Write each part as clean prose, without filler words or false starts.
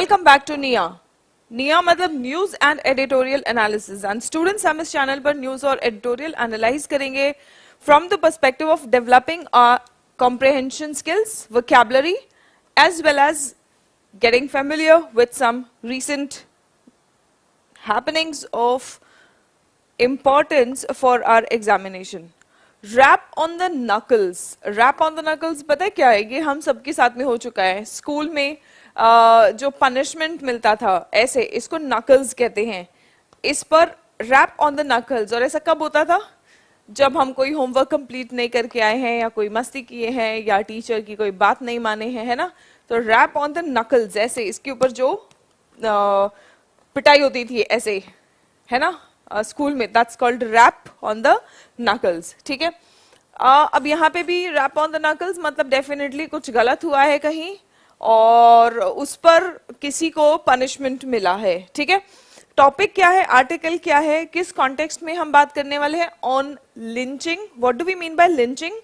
Welcome back to निया। निया मतलब news and editorial analysis and students हम इस चैनल पर न्यूज और एडिटोरियल एनालाइज करेंगे from the perspective of developing comprehension skills, vocabulary, as well as getting familiar with some recent happenings of importance for our examination. Rap on the knuckles. Rap on the knuckles पता है क्या है? ये हम सबके साथ में हो चुका है। स्कूल में जो पनिशमेंट मिलता था ऐसे, इसको नकल्स कहते हैं। इस पर रैप ऑन द नकल्स। और ऐसा कब होता था? जब हम कोई होमवर्क कंप्लीट नहीं करके आए हैं, या कोई मस्ती किए हैं, या टीचर की कोई बात नहीं माने हैं, है ना? तो रैप ऑन द नकल्स, ऐसे इसके ऊपर जो पिटाई होती थी ऐसे, है ना, स्कूल में, that's called rap on the knuckles. ठीक है, अब यहाँ पे भी रैप ऑन द नकल्स मतलब डेफिनेटली कुछ गलत हुआ है कहीं और उस पर किसी को पनिशमेंट मिला है। ठीक है, टॉपिक क्या है, आर्टिकल क्या है, किस कॉन्टेक्स्ट में हम बात करने वाले हैं? On lynching. What do we mean by lynching?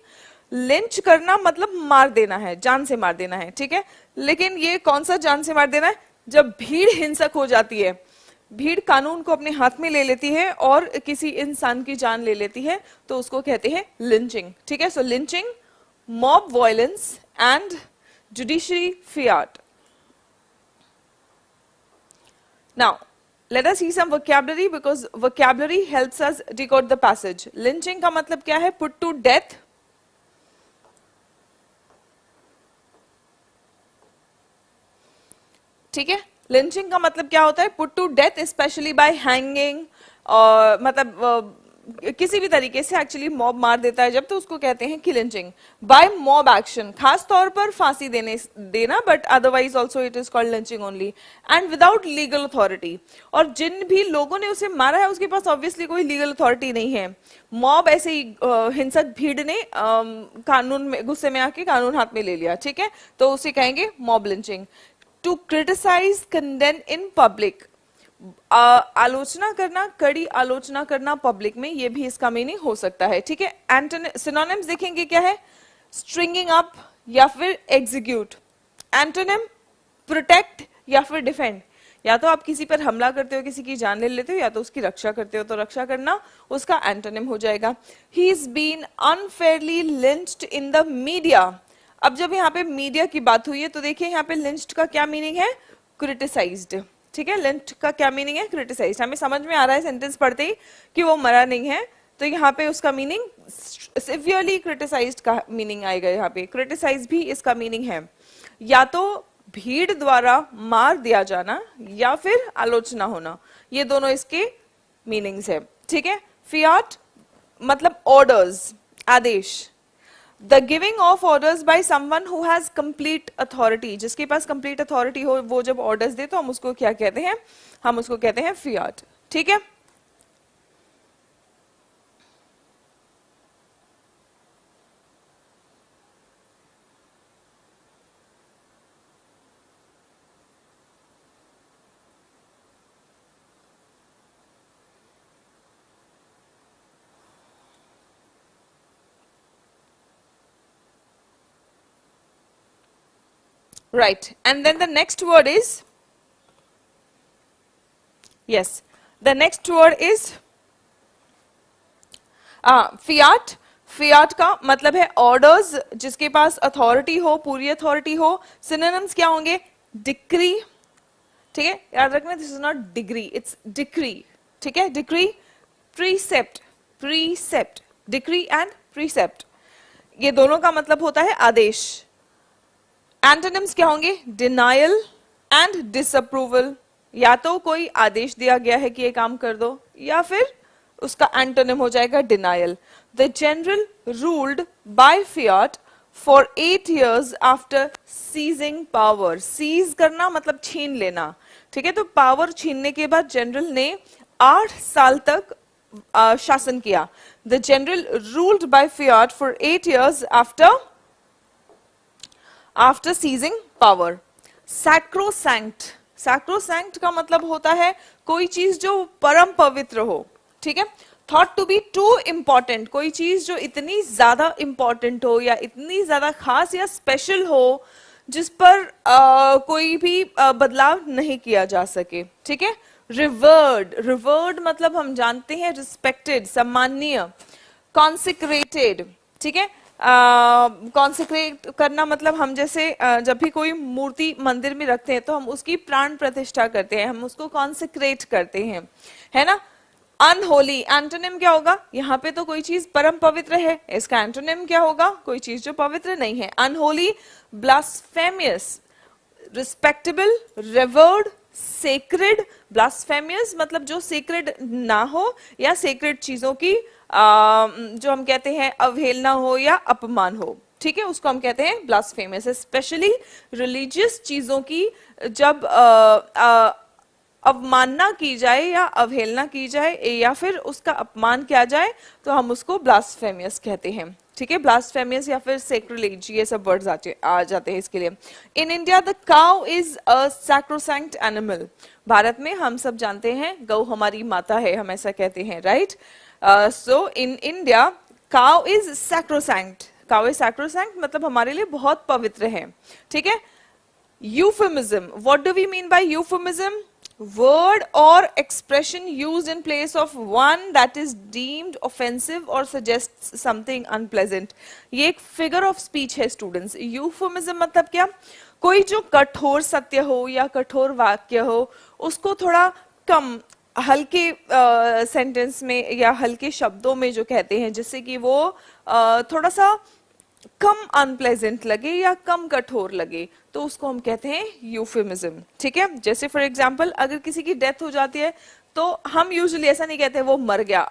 Lynch करना मतलब मार देना है, जान से मार देना है। ठीक है, लेकिन ये कौन सा जान से मार देना है? जब भीड़ हिंसक हो जाती है, भीड़ कानून को अपने हाथ में ले लेती है और किसी इंसान की जान ले लेती है, तो उसको कहते हैं लिंचिंग। ठीक है, so lynching, mob violence and judiciary fiat. Now, let us see some vocabulary because vocabulary helps us decode the passage. Lynching का मतलब क्या है? Put to death. ठीक है, lynching का मतलब क्या होता है? Put to death, especially by hanging. मतलब किसी भी तरीके से एक्चुअली मॉब मार देता है जब, तो उसको कहते हैं कि लिंचिंग। बाय मॉब एक्शन, खास तौर पर फांसी देना, but otherwise also it is called lynching only, and without legal authority. और जिन भी लोगों ने उसे मारा है उसके पास ऑब्वियसली कोई लीगल अथॉरिटी नहीं है। मॉब ऐसे ही हिंसक भीड़ ने कानून में, गुस्से में आके कानून हाथ में ले लिया। ठीक है, तो उसे कहेंगे mob lynching. To criticize, condemn in public, आलोचना करना, कड़ी आलोचना करना पब्लिक में, ये भी इसका मीनिंग हो सकता है। ठीक है, सिनोनिम्स देखेंगे क्या है? स्ट्रिंगिंग अप या फिर एग्जीक्यूट। एंटोनिम प्रोटेक्ट या फिर डिफेंड। या तो आप किसी पर हमला करते हो, किसी की जान ले लेते हो, या तो उसकी रक्षा करते हो, तो रक्षा करना उसका एंटोनिम हो जाएगा। He is been unfairly lynched in the media. अब जब यहाँ पे मीडिया की बात हुई है तो देखिए यहाँ पे लिंच्ड का क्या मीनिंग है? क्रिटिसाइज्ड। ठीक है, लिंच का क्या मीनिंग है? क्रिटिसाइज। हमें समझ में आ रहा है सेंटेंस पढ़ते ही कि वो मरा नहीं है, तो यहाँ पे उसका मीनिंग सिवियरली क्रिटिसाइज्ड का मीनिंग आएगा। यहाँ पे क्रिटिसाइज भी इसका मीनिंग है या तो भीड़ द्वारा मार दिया जाना या फिर आलोचना होना, ये दोनों इसके मीनिंग्स है। ठीक है, फियाट मतलब ऑर्डर्स, आदेश। The giving of orders by someone who has complete authority, जिसके पास complete authority हो, वो जब orders दे तो हम उसको क्या कहते हैं? हम उसको कहते हैं fiat। ठीक है, right, and then the next word is, yes, the next word is fiat। fiat का मतलब है ऑर्डर्स, जिसके पास अथॉरिटी हो, पूरी अथॉरिटी हो। सिनोनिम्स क्या होंगे? डिक्री। ठीक है, याद रखना, this is not degree, it's decree. ठीक है, decree, precept, precept, decree and precept, ये दोनों का मतलब होता है आदेश। एंटोनिम्स क्या होंगे? Denial and disapproval. या तो कोई आदेश दिया गया है कि ये काम कर दो, या फिर उसका एंटोनिम हो जाएगा denial. The general ruled by fiat for 8 years after seizing power. Seize करना मतलब छीन लेना। ठीक है, तो पावर छीनने के बाद जनरल ने 8 साल तक शासन किया। The general ruled by fiat for 8 years after seizing power. Sacrosanct, sacrosanct का मतलब होता है कोई चीज जो परम पवित्र हो। ठीक है, thought to be too important, कोई चीज जो इतनी ज्यादा इंपॉर्टेंट हो या इतनी ज्यादा खास या स्पेशल हो जिस पर कोई भी बदलाव नहीं किया जा सके, ठीक है। रिवर्ड, रिवर्ड मतलब हम जानते हैं रिस्पेक्टेड, सम्माननीय। कॉन्सिक्रेटेड, ठीक है, कॉन्सिक्रेट करना मतलब हम जैसे जब भी कोई मूर्ति मंदिर में रखते हैं तो हम उसकी प्राण प्रतिष्ठा करते हैं, हम उसको कॉन्सिक्रेट करते हैं, है ना। अनहोली, एंटोनिम क्या होगा, यहाँ पे तो कोई चीज परम पवित्र है, इसका एंटोनिम क्या होगा, कोई चीज जो पवित्र नहीं है। Unholy, blasphemous, respectable, revered, sacred. Blasphemous मतलब जो सेक्रेड ना हो या सेक्रेड चीजों की जो हम कहते हैं अवहेलना हो या अपमान हो, ठीक है, उसको हम कहते हैं ब्लास्फेमियस। स्पेशली रिलीजियस चीजों की जब अवमानना की जाए या अवहेलना की जाए या फिर उसका अपमान किया जाए तो हम उसको ब्लास्फेमियस कहते हैं, ठीक है। ब्लास्फेमियस या फिर सैक्रिलेज, ये सब वर्ड्स आ जाते हैं इसके लिए। In India the cow is a sacrosanct animal. Bharat में हम सब जानते हैं गौ हमारी माता है, हम ऐसा कहते हैं, right. So in India cow is sacrosanct, cow is sacrosanct मतलब हमारे लिए बहुत पवित्र है, ठीक है। Euphemism. What do we mean by euphemism? Word or expression used in place of one that is deemed offensive or suggests something unpleasant. ये एक figure of speech है students. Euphemism मतलब क्या? कोई जो कठोर सत्य हो या कठोर वाक्य हो उसको थोड़ा कम हल्के सेंटेंस में या हल्के शब्दों में जो कहते हैं जिससे कि वो थोड़ा सा कम अनप्लेजेंट लगे या कम कठोर लगे तो उसको हम कहते हैं यूफेमिज्म, ठीक है। जैसे फॉर एग्जांपल अगर किसी की डेथ हो जाती है तो हम यूजुअली ऐसा नहीं कहते वो मर गया,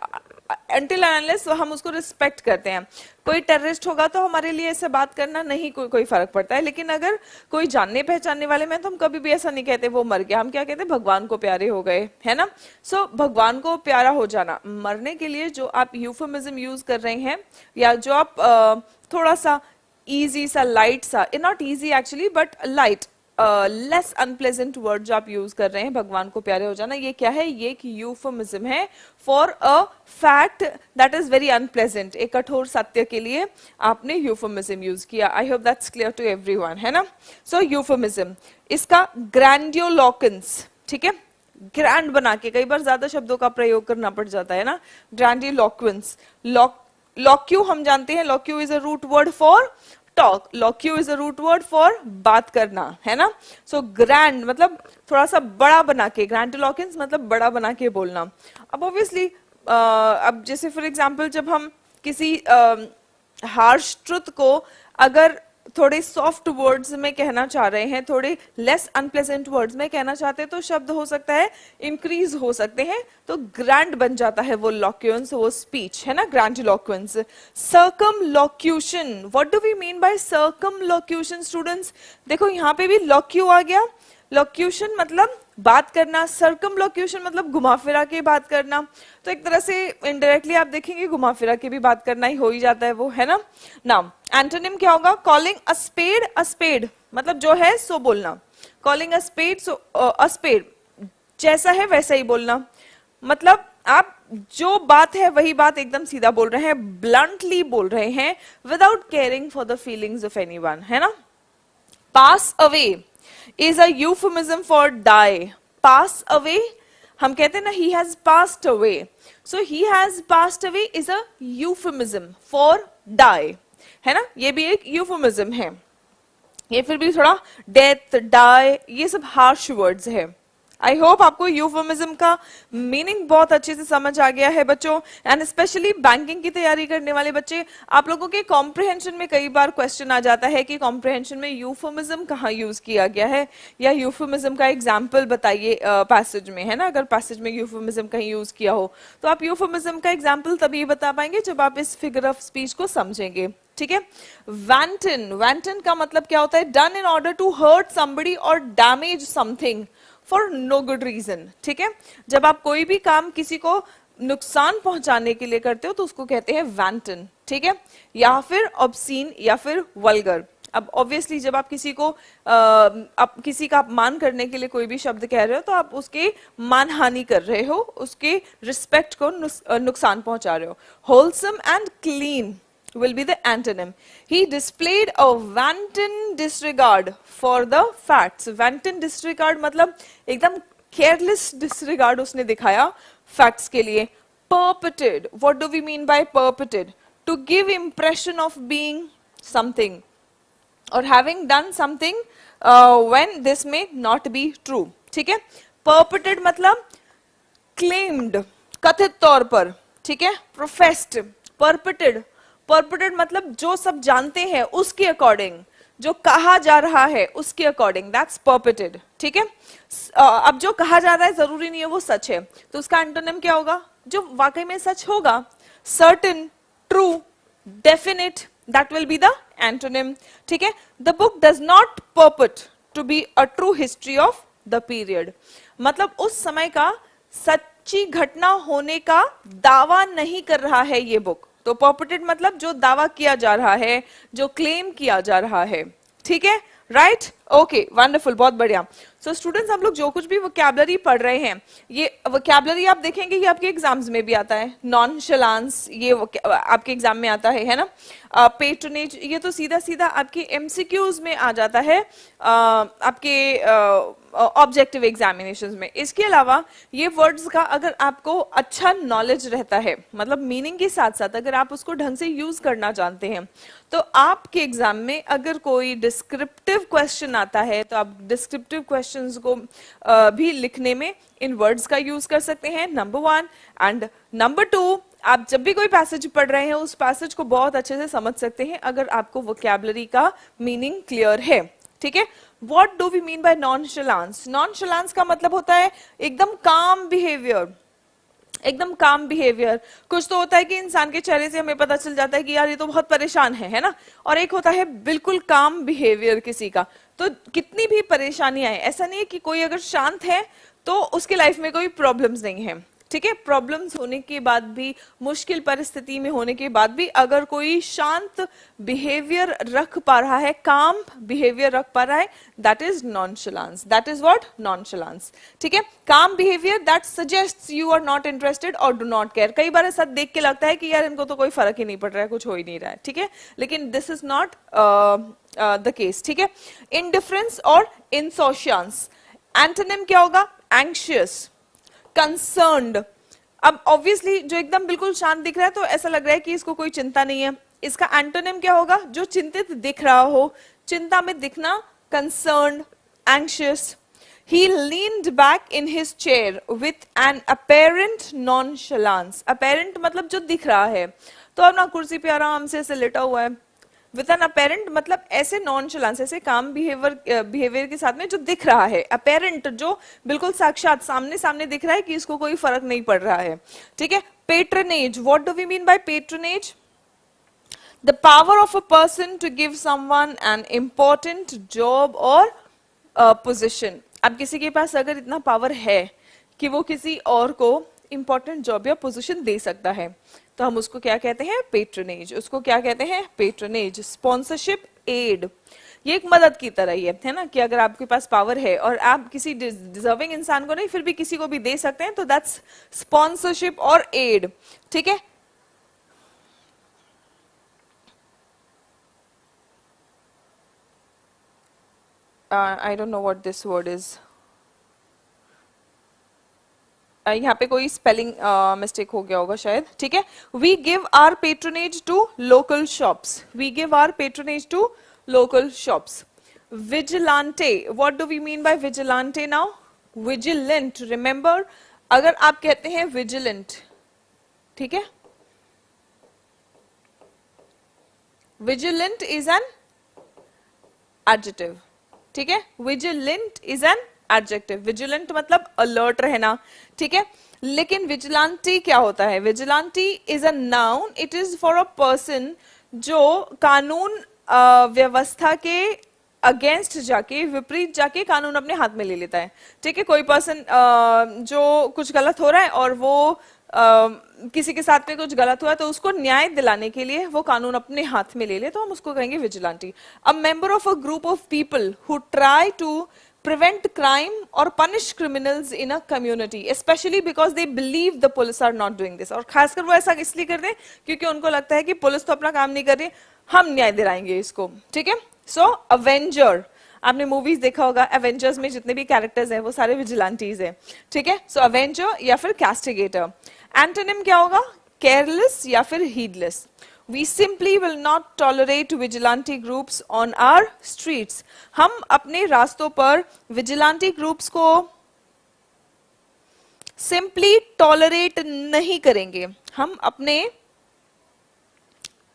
अनटिल अनलेस हम उसको रिस्पेक्ट करते हैं। कोई टेररिस्ट होगा तो हमारे लिए ऐसे बात करना नहीं कोई फर्क पड़ता है, लेकिन अगर कोई जानने पहचानने वाले में तो हम कभी भी ऐसा नहीं कहते वो मर गया, हम क्या कहते हैं भगवान को प्यारे हो गए, है ना। सो भगवान को प्यारा हो जाना, मरने के लिए जो आप यूफेमिज्म यूज कर रहे हैं या जो आप थोड़ा सा इजी सा लाइट सा, not easy actually but light less unpleasant word जो आप यूज कर रहे हैं भगवान को प्यारे हो जाना, ये क्या है, ये एक यूफेमिज्म है for a fact that is very unpleasant. एक कठोर सत्य के लिए आपने यूफेमिज्म यूज किया। I hope that's clear to everyone, है ना। सो यूफेमिज्म, इसका ग्रैंडियोलोकेंस, ठीक है, ग्रैंड बना के, कई बार ज्यादा शब्दों का प्रयोग करना पड़ जाता है ना। ग्रैंडियोलोक्वेंस, लॉक्यू हम जानते हैं, loqu is a root word for talk, loqu is a root word for बात करना, है ना। सो ग्रैंड मतलब थोड़ा सा बड़ा बना के, ग्रैंडियोलोक्वेंस मतलब बड़ा बना के बोलना। अब ऑब्वियसली अब जैसे फॉर एग्जांपल जब हम किसी हार्श ट्रुथ को अगर थोड़े सॉफ्ट वर्ड्स में कहना चाह रहे हैं, थोड़े लेस अनप्लेजेंट वर्ड्स में कहना चाहते हैं तो शब्द हो सकता है इंक्रीज हो सकते हैं, तो ग्रैंड बन जाता है वो लॉक्यूएंस, वो स्पीच, है ना, grandiloquence. Circumlocution, what do we mean by circumlocution students? देखो यहाँ पे भी लॉक्यू आ गया, लोक्यूशन मतलब बात करना, सर्कमलोक्यूशन मतलब घुमा फिरा के बात करना, तो एक तरह से इनडायरेक्टली आप देखेंगे घुमा फिरा के भी बात करना ही हो ही जाता है वो, है ना। नाउ एंटोनिम क्या होगा? कॉलिंग अ स्पेड मतलब जो है सो बोलना, calling a spade so a spade, जैसा है वैसा ही बोलना, मतलब आप जो बात है वही बात एकदम सीधा बोल रहे हैं, ब्लंटली बोल रहे हैं, without caring for the feelings of anyone, है ना। Pass away is a euphemism for die. Pass away, हम कहते हैं ना he has passed away. So he has passed away is a euphemism for die, है ना, ये भी एक euphemism है। ये फिर भी थोड़ा death, die, ये सब harsh words है। आई होप आपको यूफेमिज्म का मीनिंग बहुत अच्छे से समझ आ गया है बच्चों, एंड स्पेशली बैंकिंग की तैयारी करने वाले बच्चे, आप लोगों के कॉम्प्रिहेंशन में कई बार क्वेश्चन आ जाता है कि कॉम्प्रिहेंशन में यूफेमिज्म कहाँ यूज किया गया है, या यूफेमिज्म का एग्जाम्पल बताइए पैसेज में, है ना। अगर पैसेज में यूफेमिज्म कहीं यूज किया हो तो आप यूफेमिज्म का एग्जाम्पल तभी बता पाएंगे जब आप इस फिगर ऑफ स्पीच को समझेंगे, ठीक है। वैंटन, वैंटन का मतलब क्या होता है? Done in order to hurt somebody और damage something for no good reason, ठीक है। जब आप कोई भी काम किसी को नुकसान पहुंचाने के लिए करते हो तो उसको कहते हैं वैंटन, ठीक है, या फिर ऑब्सीन या फिर वल्गर। अब ऑब्वियसली जब आप किसी को आप किसी का अपमान करने के लिए कोई भी शब्द कह रहे हो तो आप उसके मानहानि कर रहे हो, उसके रिस्पेक्ट को नुकसान पहुंचा रहे हो। Wholesome and clean, will be the antonym. He displayed a wanton disregard for the facts. Wanton disregard मतलब एकदम careless disregard उसने दिखाया facts के लिए. Purported, what do we mean by purported? To give impression of being something or having done something when this may not be true. ठीक है? Purported मतलब claimed, कथित तौर पर. ठीक है? Professed, purported, purported मतलब जो सब जानते हैं उसके अकॉर्डिंग, जो कहा जा रहा है उसके अकॉर्डिंग, दैट्स purported. ठीक है? अब जो कहा जा रहा है जरूरी नहीं है वो सच है, तो उसका एंटोनिम क्या होगा? जो वाकई में सच होगा. Certain, true, definite, that will be the antonym. ठीक है? The book does not purport to be a true history of the period. मतलब उस समय का सच्ची घटना होने का दावा नहीं कर रहा है ये बुक. तो purported मतलब जो दावा किया जा रहा है, जो क्लेम किया जा रहा है. ठीक है? राइट? ओके, वंडरफुल, बहुत बढ़िया. सो स्टूडेंट्स, हम लोग जो कुछ भी वोकैबुलरी पढ़ रहे हैं, ये वोकैबुलरी आप देखेंगे ये आपके एग्जाम्स में भी आता है. नॉनशलांस ये आपके एग्जाम में आता है ना. पेट्रोनेज ये तो सीधा सीधा आपके एमसीक्यूज में आ जाता है आपके ऑब्जेक्टिव एग्जामिनेशंस में. इसके अलावा ये वर्ड्स का अगर आपको अच्छा नॉलेज रहता है, मतलब मीनिंग के साथ साथ अगर आप उसको ढंग से यूज करना जानते हैं, तो आपके एग्जाम में अगर कोई डिस्क्रिप्टिव क्वेश्चन आता है तो आप डिस्क्रिप्टिव क्वेश्चंस को भी लिखने में इन वर्ड्स का यूज कर सकते हैं. नंबर 1 एंड नंबर 2, आप जब भी कोई पैसेज पढ़ रहे हैं उस पैसेज को बहुत अच्छे से समझ सकते हैं अगर आपको वोकैबुलरी का मीनिंग क्लियर है. ठीक है? What do we mean by nonchalance? Nonchalance का मतलब होता है एकदम काम बिहेवियर, एकदम काम बिहेवियर. कुछ तो होता है कि इंसान के चेहरे से हमें पता चल जाता है कि यार ये तो बहुत परेशान है ना. और एक होता है बिल्कुल काम बिहेवियर किसी का. तो कितनी भी परेशानी आए, ऐसा नहीं है कि कोई अगर शांत है तो उसके लाइफ में कोई प्रॉब्लम्स नहीं है. ठीक है? प्रॉब्लम्स होने के बाद भी, मुश्किल परिस्थिति में होने के बाद भी अगर कोई शांत बिहेवियर रख पा रहा है, काम बिहेवियर रख पा रहा है, that is nonchalance. That is what? Nonchalance. ठीक है? Calm behaviour that suggests you are not interested और डू नॉट केयर. कई बार ऐसा देख के लगता है कि यार इनको तो कोई फर्क ही नहीं पड़ रहा है, कुछ हो ही नहीं रहा है. ठीक है? लेकिन this is not the case. ठीक है? इनडिफरेंस और इंसोशियंस. एंटोनिम क्या होगा? Anxious, concerned. अब ऑब्वियसली जो एकदम बिल्कुल शांत दिख रहा है तो ऐसा लग रहा है कि इसको कोई चिंता नहीं है. इसका एंटोनिम क्या होगा? जो चिंतित दिख रहा हो, चिंता में दिखना, concerned, anxious. He leaned back in his chair with an apparent nonchalance. Apparent मतलब जो दिख रहा है. तो अब ना कुर्सी पे आराम से ऐसे लेटा हुआ है. With an apparent मतलब ऐसे nonchalance, ऐसे काम बिहेवियर के साथ में जो दिख रहा है. Apparent जो बिल्कुल साक्षात सामने सामने दिख रहा है कि इसको कोई फर्क नहीं पड़ रहा है. ठीक है? Patronage. What do we mean by patronage? The power of a person to give someone an important job or position. अब किसी के पास अगर इतना पावर है कि वो किसी और को इंपॉर्टेंट जॉब या पोजीशन दे सकता है, तो हम उसको क्या कहते हैं? पेट्रोनेज. उसको क्या कहते हैं? पेट्रोनेज. स्पॉन्सरशिप, एड, ये एक मदद की तरह ही है ना, कि अगर आपके पास पावर है और आप किसी डिजर्विंग इंसान को नहीं फिर भी किसी को भी दे सकते हैं, तो दैट्स स्पॉन्सरशिप और एड. ठीक है? I don't know what this word is. यहाँ पे कोई स्पेलिंग मिस्टेक हो गया होगा शायद. ठीक है? We give our patronage to local shops. We give our patronage to local shops. Vigilante. What do we mean by vigilante now? Vigilant. Remember, अगर आप कहते हैं vigilant, ठीक है? Vigilant is an adjective. ठीक है? Vigilant is an adjective. Vigilant मतलब alert रहना. ठीक है? लेकिन vigilante क्या होता है? Vigilante is a noun. It is for a person जो कानून व्यवस्था के अगेंस्ट जाके, विपरीत जाके कानून अपने हाथ में ले लेता है. ठीक है? कोई पर्सन जो कुछ गलत हो रहा है और वो किसी के साथ में कुछ गलत हुआ तो उसको न्याय दिलाने के लिए वो कानून अपने हाथ में ले ले, तो हम उसको कहेंगे vigilante. A member of a group of people who try to prevent crime or punish criminals in a community, especially because they believe the police are not doing this. और खासकर वो ऐसा इसलिए करते हैं क्योंकि उनको लगता है कि पुलिस तो अपना काम नहीं कर रही, हम न्याय दिलाएंगे इसको, ठीक है. सो अवेंजर, आपने मूवीज देखा होगा, एवेंजर्स में जितने भी कैरेक्टर्स हैं वो सारे विजिलेंटीज हैं, ठीक है. सो अवेंजर या फिर कैस्टिगेटर. एंटोनिम क्या होगा? केयरलेस या फिर heedless. We simply will not tolerate vigilante groups on our streets. हम अपने रास्तों पर vigilante groups को simply tolerate नहीं करेंगे. हम अपने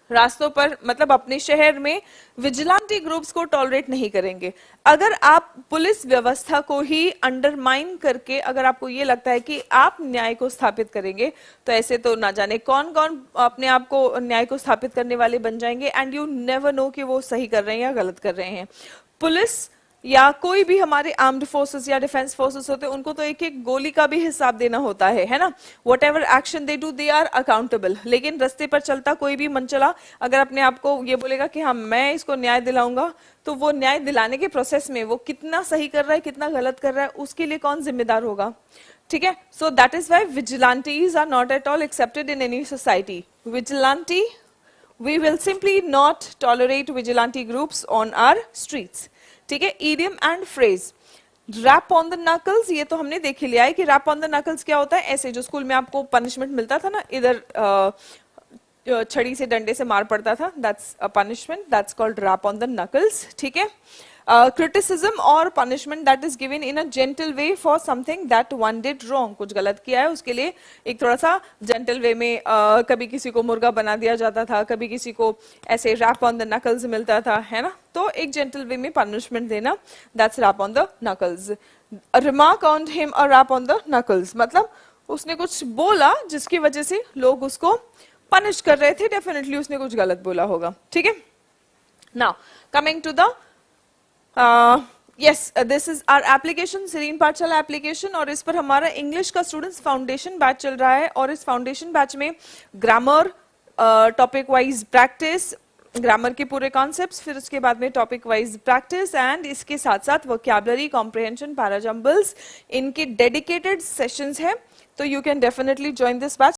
रास्तों पर, मतलब अपने शहर में विजिलेंटी ग्रुप्स को टॉलरेट नहीं करेंगे. अगर आप पुलिस व्यवस्था को ही अंडरमाइन करके अगर आपको ये लगता है कि आप न्याय को स्थापित करेंगे, तो ऐसे तो ना जाने कौन कौन अपने आप को न्याय को स्थापित करने वाले बन जाएंगे, एंड यू नेवर नो कि वो सही कर रहे हैं या गलत कर रहे हैं. पुलिस या कोई भी हमारे आर्म्ड फोर्सेस या डिफेंस फोर्सेस होते हैं, उनको तो एक एक गोली का भी हिसाब देना होता है ना. Whatever action they do, they are accountable. लेकिन रास्ते पर चलता कोई भी मनचला अगर अपने आप को ये बोलेगा कि हाँ मैं इसको न्याय दिलाऊंगा, तो वो न्याय दिलाने के प्रोसेस में वो कितना सही कर रहा है, कितना गलत कर रहा है, उसके लिए कौन जिम्मेदार होगा, ठीक है. So that is why vigilantes are not at all accepted in any society. Vigilante, we will simply not tolerate vigilante groups on our streets, ठीक है. Idiom and phrase. Rap on the knuckles, ये तो हमने देख ही लिया है कि rap on the knuckles क्या होता है. ऐसे जो स्कूल में आपको पनिशमेंट मिलता था ना, इधर छड़ी से डंडे से मार पड़ता था, that's a punishment, that's called rap on the knuckles, ठीक है. क्रिटिसिज्म और punishment that is given in a gentle way for something that one did wrong. कुछ गलत किया है उसके लिए एक थोड़ा सा जेंटल वे में कभी किसी को मुर्गा बना दिया जाता था, कभी किसी को ऐसे रैप ऑन द नकल्स मिलता था, है ना. तो एक जेंटल वे में पनिशमेंट देना, that's rap on the knuckles. Remark on him a rap on the knuckles, मतलब उसने कुछ बोला जिसकी वजह से लोग उसको पनिश कर रहे थे, डेफिनेटली उसने कुछ गलत बोला होगा, ठीक है. Now coming to the yes, this is our application, Serene Pathshala application, और इस पर हमारा इंग्लिश का स्टूडेंट्स फाउंडेशन बैच चल रहा है. और इस फाउंडेशन बैच में grammar, topic wise practice, grammar के पूरे कॉन्सेप्ट्स, फिर उसके बाद में टॉपिक वाइज प्रैक्टिस, एंड इसके साथ साथ वोकैबुलरी, कॉम्प्रिहेंशन, पैराजम्बल्स, इनके डेडिकेटेड सेशंस हैं. तो you can definitely join this batch.